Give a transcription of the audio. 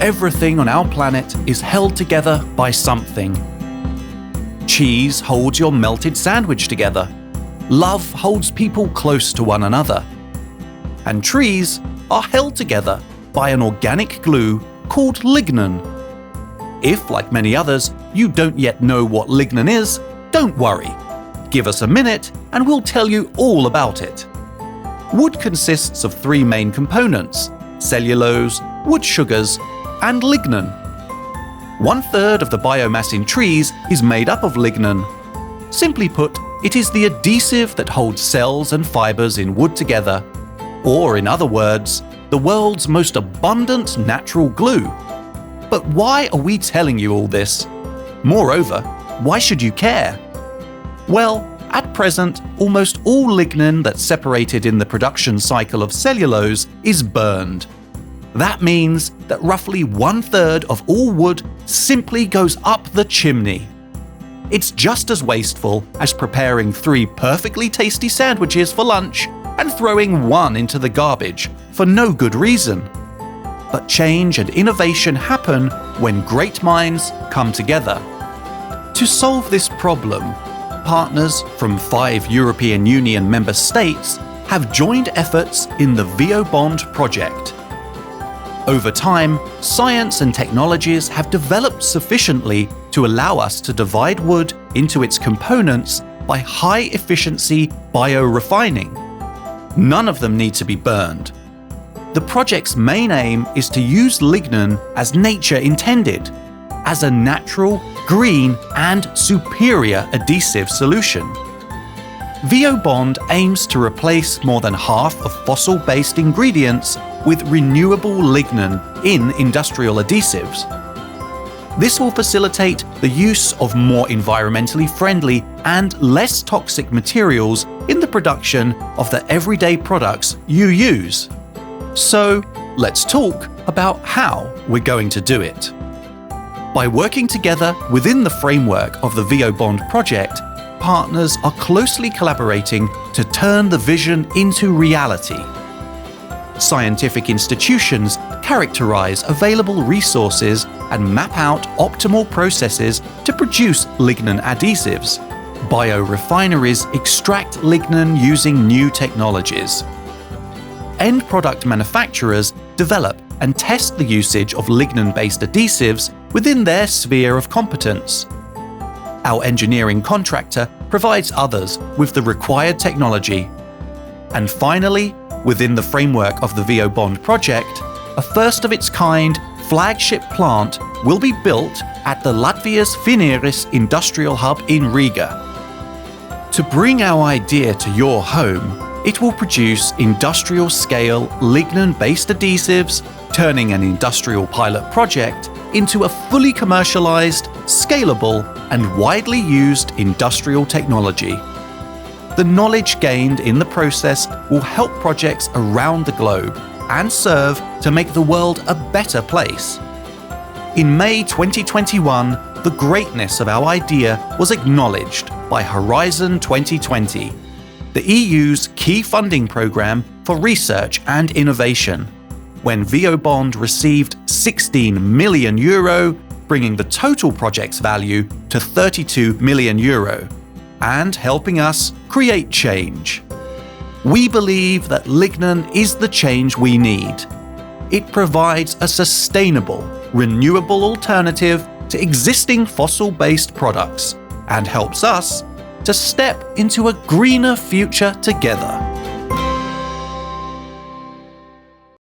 everything on our planet is held together by something. Cheese holds your melted sandwich together. Love holds people close to one another. And trees are held together by an organic glue called lignin. If, like many others, you don't yet know what lignin is, don't worry. Give us a minute and we'll tell you all about it. Wood consists of three main components: cellulose, wood sugars, and lignin. 1/3 of the biomass in trees is made up of lignin. Simply put, it is the adhesive that holds cells and fibers in wood together, or in other words, the world's most abundant natural glue. But why are we telling you all this? Moreover, why should you care? Well, at present, almost all lignin that's separated in the production cycle of cellulose is burned. That means that roughly 1/3 of all wood simply goes up the chimney. It's just as wasteful as preparing 3 perfectly tasty sandwiches for lunch and throwing one into the garbage for no good reason. But change and innovation happen when great minds come together. To solve this problem, partners from 5 European Union member states have joined efforts in the VIOBOND project. Over time, science and technologies have developed sufficiently to allow us to divide wood into its components by high-efficiency biorefining. None of them need to be burned. The project's main aim is to use lignin as nature intended, as a natural, green, and superior adhesive solution. VIOBOND aims to replace more than half of fossil-based ingredients with renewable lignin in industrial adhesives. This will facilitate the use of more environmentally friendly and less toxic materials in the production of the everyday products you use. So, let's talk about how we're going to do it. By working together within the framework of the VIOBOND project, partners are closely collaborating to turn the vision into reality. Scientific institutions characterize available resources and map out optimal processes to produce lignin adhesives. Biorefineries extract lignin using new technologies. End product manufacturers develop and test the usage of lignin-based adhesives within their sphere of competence. Our engineering contractor provides others with the required technology. And finally, within the framework of the VIOBOND project, a first-of-its-kind flagship plant will be built at the Latvijas Finieris Industrial Hub in Riga. To bring our idea to your home, it will produce industrial-scale lignin-based adhesives, turning an industrial pilot project into a fully commercialized, scalable, and widely used industrial technology. The knowledge gained in the process will help projects around the globe and serve to make the world a better place. In May 2021, the greatness of our idea was acknowledged by Horizon 2020, the EU's key funding programme for research and innovation, when VIOBOND received €16 million, bringing the total project's value to €32 million, and helping us create change. We believe that lignin is the change we need. It provides a sustainable, renewable alternative to existing fossil-based products and helps us to step into a greener future together.